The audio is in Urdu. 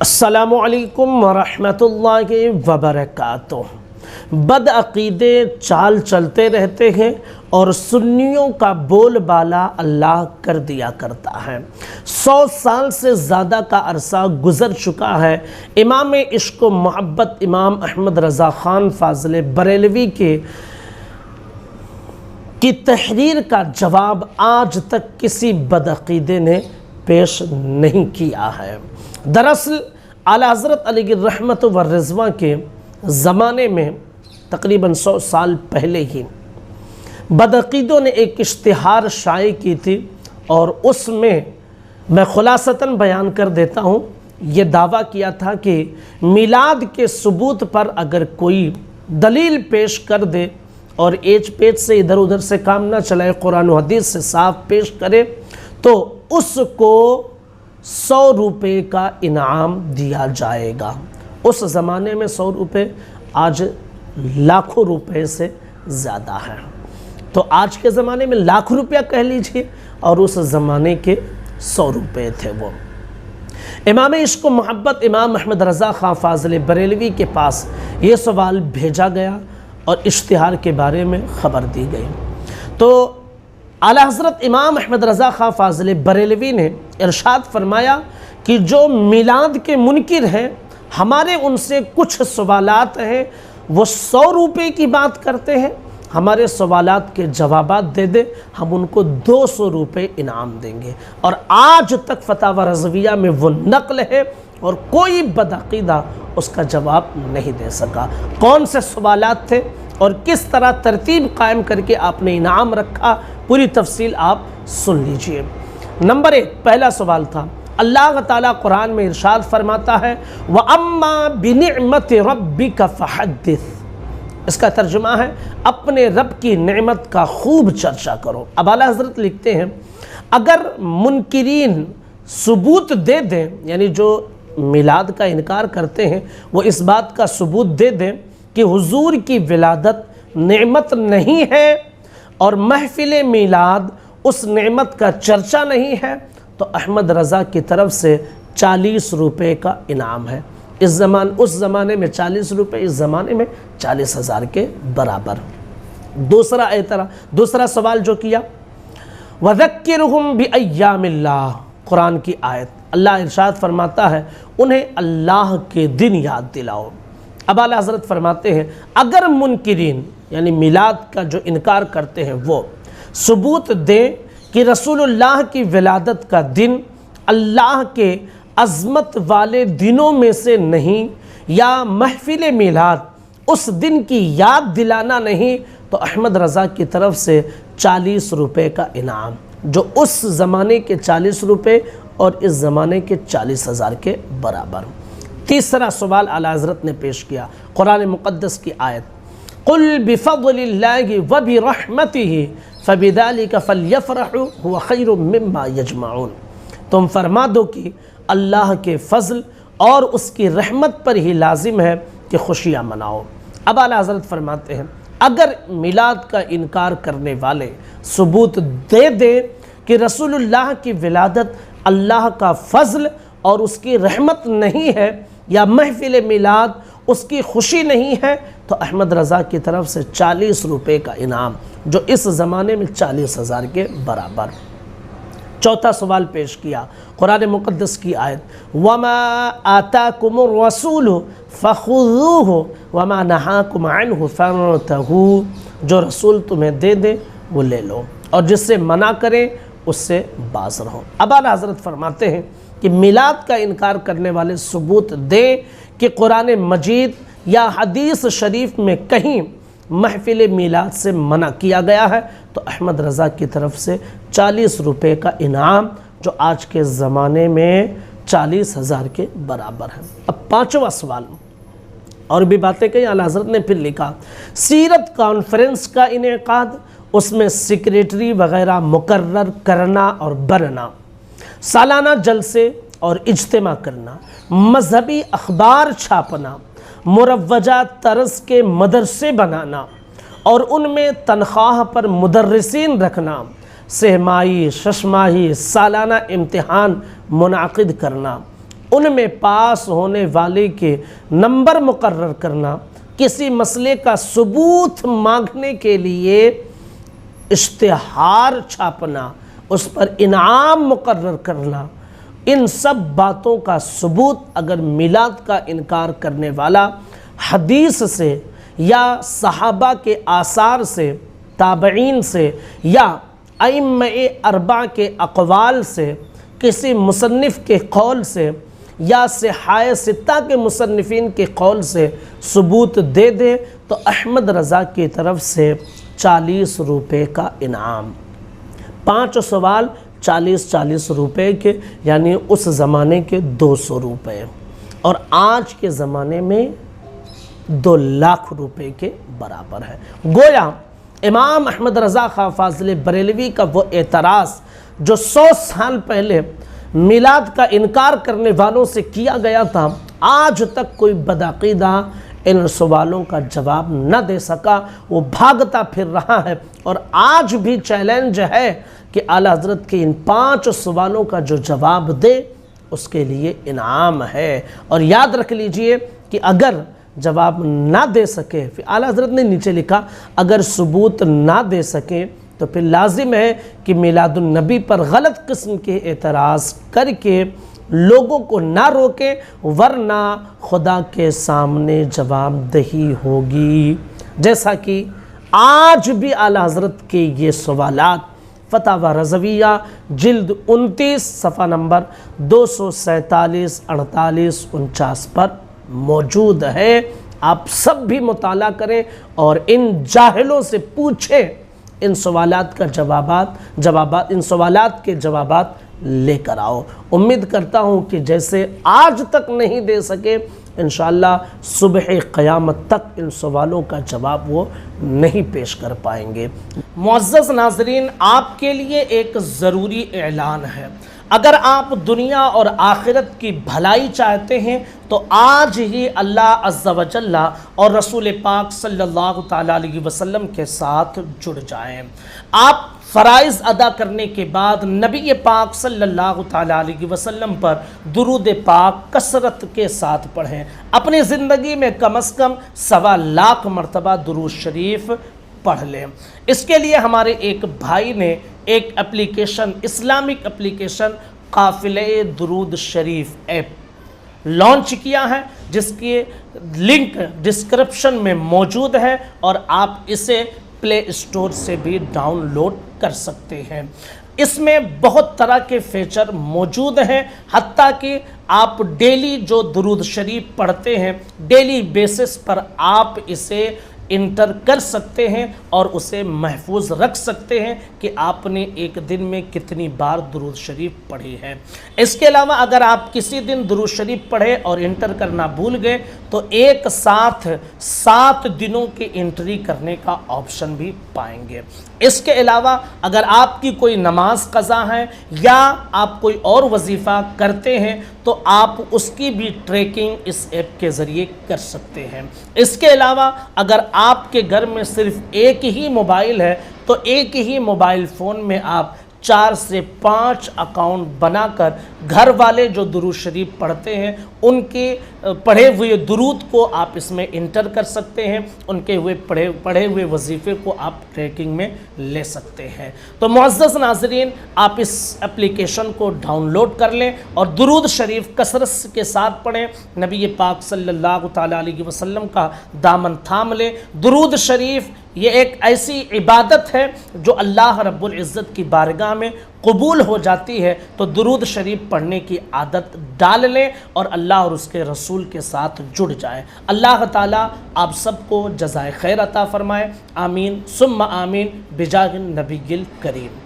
السلام علیکم ورحمۃ اللہ وبرکاتہ۔ بدعقیدے چال چلتے رہتے ہیں اور سنیوں کا بول بالا اللہ کر دیا کرتا ہے۔ 100 سال سے زیادہ کا عرصہ گزر چکا ہے۔ امام عشق و محبت امام احمد رضا خان فاضل بریلوی کی تحریر کا جواب آج تک کسی بدعقیدے نے پیش نہیں کیا ہے۔ دراصل اعلیٰ حضرت علیہ الرحمت والرضوان کے زمانے میں تقریباً 100 سال پہلے ہی بدعقیدوں نے ایک اشتہار شائع کی تھی، اور اس میں خلاصتاً بیان کر دیتا ہوں۔ یہ دعویٰ کیا تھا کہ میلاد کے ثبوت پر اگر کوئی دلیل پیش کر دے اور ایچ پیچ سے ادھر ادھر سے کام نہ چلائے، قرآن و حدیث سے صاف پیش کرے، تو اس کو 100 روپے کا انعام دیا جائے گا۔ اس زمانے میں 100 روپے آج لاکھوں روپے سے زیادہ ہے، تو آج کے زمانے میں لاکھ روپیہ کہہ لیجئے، اور اس زمانے کے 100 روپے تھے وہ۔ امام عشق و محبت امام احمد رضا خان فاضل بریلوی کے پاس یہ سوال بھیجا گیا اور اشتہار کے بارے میں خبر دی گئی، تو اعلیٰ حضرت امام احمد رضا خان فاضل بریلوی نے ارشاد فرمایا کہ جو میلاد کے منکر ہیں، ہمارے ان سے کچھ سوالات ہیں، وہ 100 روپے کی بات کرتے ہیں، ہمارے سوالات کے جوابات دے دیں، ہم ان کو 200 روپے انعام دیں گے۔ اور آج تک فتاوی رضویہ میں وہ نقل ہے، اور کوئی بدعقیدہ اس کا جواب نہیں دے سکا۔ کون سے سوالات تھے اور کس طرح ترتیب قائم کر کے آپ نے انعام رکھا، پوری تفصیل آپ سن لیجئے۔ نمبر 1، پہلا سوال تھا، اللہ تعالیٰ قرآن میں ارشاد فرماتا ہے وَأَمَّا بِنِعْمَةِ رَبِّكَ فَحَدِّثْ۔ اس کا ترجمہ ہے اپنے رب کی نعمت کا خوب چرچا کرو۔ اب اعلیٰ حضرت لکھتے ہیں اگر منکرین ثبوت دے دیں، یعنی جو میلاد کا انکار کرتے ہیں، وہ اس بات کا ثبوت دے دیں کہ حضور کی ولادت نعمت نہیں ہے اور محفل میلاد اس نعمت کا چرچا نہیں ہے، تو احمد رضا کی طرف سے 40 روپے کا انعام ہے۔ اس زمانے میں 40 روپے، اس زمانے میں 40,000 کے برابر۔ دوسرا سوال جو کیا، وَذَكِّرْهُمْ بِأَيَّامِ اللَّهِ، قرآن کی آیت، اللہ ارشاد فرماتا ہے انہیں اللہ کے دن یاد دلاؤ۔ اب اعلیٰ حضرت فرماتے ہیں اگر منکرین یعنی میلاد کا جو انکار کرتے ہیں وہ ثبوت دیں کہ رسول اللہ کی ولادت کا دن اللہ کے عظمت والے دنوں میں سے نہیں، یا محفل میلاد اس دن کی یاد دلانا نہیں، تو احمد رضا کی طرف سے 40 روپے کا انعام، جو اس زمانے کے 40 روپے اور اس زمانے کے 40,000 کے برابر۔ تیسرا سوال اعلیٰ حضرت نے پیش کیا، قرآن مقدس کی آیت، قُلْ بِفَضْلِ اللَّهِ وَبِرَحْمَتِهِ فَبِذَلِكَ فَلْيَفْرَحُوا هُوَ خَيْرٌ مِّمَّا يَجْمَعُونَ۔ تم فرما دو کہ اللہ کے فضل اور اس کی رحمت پر ہی لازم ہے کہ خوشیاں مناؤ۔ اب اعلیٰ حضرت فرماتے ہیں اگر میلاد کا انکار کرنے والے ثبوت دے دیں کہ رسول اللہ کی ولادت اللہ کا فضل اور اس کی رحمت نہیں ہے، یا محفل میلاد اس کی خوشی نہیں ہے، تو احمد رضا کی طرف سے 40 روپے کا انعام، جو اس زمانے میں 40,000 کے برابر۔ چوتھا سوال پیش کیا، قرآن مقدس کی آیت، وَمَا آتَاكُمُ الرَّسُولُ فَخُذُوهُ وَمَا نَهَاكُمْ عَنْهُ فَانْتَهُوا۔ جو رسول تمہیں دے دیں وہ لے لو، اور جس سے منع کریں اس سے باز رہو۔ اب اعلیٰ حضرت فرماتے ہیں کہ میلاد کا انکار کرنے والے ثبوت دیں کہ قرآن مجید یا حدیث شریف میں کہیں محفل میلاد سے منع کیا گیا ہے، تو احمد رضا کی طرف سے 40 روپے کا انعام، جو آج کے زمانے میں 40,000 کے برابر ہے۔ اب پانچواں سوال، اور بھی باتیں کہیں، اعلیٰ حضرت نے پھر لکھا سیرت کانفرنس کا انعقاد، اس میں سیکریٹری وغیرہ مقرر کرنا اور بننا، سالانہ جلسے اور اجتماع کرنا، مذہبی اخبار چھاپنا، مروجہ طرز کے مدرسے بنانا اور ان میں تنخواہ پر مدرسین رکھنا، سہ ماہی، شش ماہی، سالانہ امتحان منعقد کرنا، ان میں پاس ہونے والے کے نمبر مقرر کرنا، کسی مسئلے کا ثبوت مانگنے کے لیے اشتہار چھاپنا، اس پر انعام مقرر کرنا، ان سب باتوں کا ثبوت اگر میلاد کا انکار کرنے والا حدیث سے یا صحابہ کے آثار سے، تابعین سے یا ائمہ اربعہ کے اقوال سے، کسی مصنف کے قول سے یا صحاح ستہ کے مصنفین کے قول سے ثبوت دے دے تو احمد رضا کی طرف سے 40 روپے کا انعام۔ 5 سوال 40 روپے کے، یعنی اس زمانے کے 200 روپے، اور آج کے زمانے میں 2 لاکھ روپے کے برابر ہے۔ گویا امام احمد رضا خان فاضل بریلوی کا وہ اعتراض جو 100 سال پہلے میلاد کا انکار کرنے والوں سے کیا گیا تھا، آج تک کوئی بدعقیدہ ان سوالوں کا جواب نہ دے سکا، وہ بھاگتا پھر رہا ہے، اور آج بھی چیلنج ہے کہ اعلیٰ حضرت کے ان 5 سوالوں کا جو جواب دے اس کے لیے انعام ہے۔ اور یاد رکھ لیجئے کہ اگر جواب نہ دے سکے، پھر اعلیٰ حضرت نے نیچے لکھا اگر ثبوت نہ دے سکے تو پھر لازم ہے کہ میلاد النبی پر غلط قسم کے اعتراض کر کے لوگوں کو نہ روکے، ورنہ خدا کے سامنے جواب دہی ہوگی۔ جیسا کہ آج بھی اعلیٰ حضرت کے یہ سوالات فتاوی رضویہ جلد 29 صفحہ نمبر 247، 48، 49 پر موجود ہے۔ آپ سب بھی مطالعہ کریں اور ان جاہلوں سے پوچھیں، ان سوالات کا ان سوالات کے جوابات لے کر آؤ۔ امید کرتا ہوں کہ جیسے آج تک نہیں دے سکے، انشاءاللہ صبح قیامت تک ان سوالوں کا جواب وہ نہیں پیش کر پائیں گے۔ معزز ناظرین، آپ کے لیے ایک ضروری اعلان ہے۔ اگر آپ دنیا اور آخرت کی بھلائی چاہتے ہیں تو آج ہی اللہ عز و جل اور رسول پاک صلی اللہ تعالیٰ علیہ وسلم کے ساتھ جڑ جائیں۔ آپ فرائض ادا کرنے کے بعد نبی پاک صلی اللہ تعالیٰ علیہ وسلم پر درود پاک کثرت کے ساتھ پڑھیں۔ اپنی زندگی میں کم از کم 1.25 لاکھ مرتبہ درود شریف پڑھ لیں۔ اس کے لیے ہمارے ایک بھائی نے ایک اپلیکیشن، اسلامک اپلیکیشن قافلہ درود شریف ایپ لانچ کیا ہے، جس کی لنک ڈسکرپشن میں موجود ہے، اور آپ اسے پلے اسٹور سے بھی ڈاؤن لوڈ کر سکتے ہیں۔ اس میں بہت طرح کے فیچر موجود ہیں، حتیٰ کہ آپ ڈیلی جو درود شریف پڑھتے ہیں، ڈیلی بیسس پر آپ اسے انٹر کر سکتے ہیں اور اسے محفوظ رکھ سکتے ہیں کہ آپ نے ایک دن میں کتنی بار درود شریف پڑھی ہے۔ اس کے علاوہ اگر آپ کسی دن درود شریف پڑھے اور انٹر کرنا بھول گئے تو ایک ساتھ 7 دنوں کی انٹری کرنے کا آپشن بھی پائیں گے۔ اس کے علاوہ اگر آپ کی کوئی نماز قضا ہے یا آپ کوئی اور وظیفہ کرتے ہیں تو آپ اس کی بھی ٹریکنگ اس ایپ کے ذریعے کر سکتے ہیں۔ اس کے علاوہ اگر آپ کے گھر میں صرف ایک ہی موبائل ہے تو ایک ہی موبائل فون میں آپ 4 سے 5 اکاؤنٹ بنا کر گھر والے جو درود شریف پڑھتے ہیں ان کے پڑھے ہوئے درود کو آپ اس میں انٹر کر سکتے ہیں، ان کے پڑھے ہوئے وظیفے کو آپ ٹریکنگ میں لے سکتے ہیں۔ تو معزز ناظرین، آپ اس اپلیکیشن کو ڈاؤن لوڈ کر لیں اور درود شریف کثرت کے ساتھ پڑھیں، نبی پاک صلی اللہ تعالیٰ علیہ وسلم کا دامن تھام لیں۔ درود شریف یہ ایک ایسی عبادت ہے جو اللہ رب العزت کی بارگاہ میں قبول ہو جاتی ہے، تو درود شریف پڑھنے کی عادت ڈال لیں اور اللہ اور اس کے رسول کے ساتھ جڑ جائیں۔ اللہ تعالیٰ آپ سب کو جزائے خیر عطا فرمائے، آمین ثم آمین بجاہ النبی الکریم۔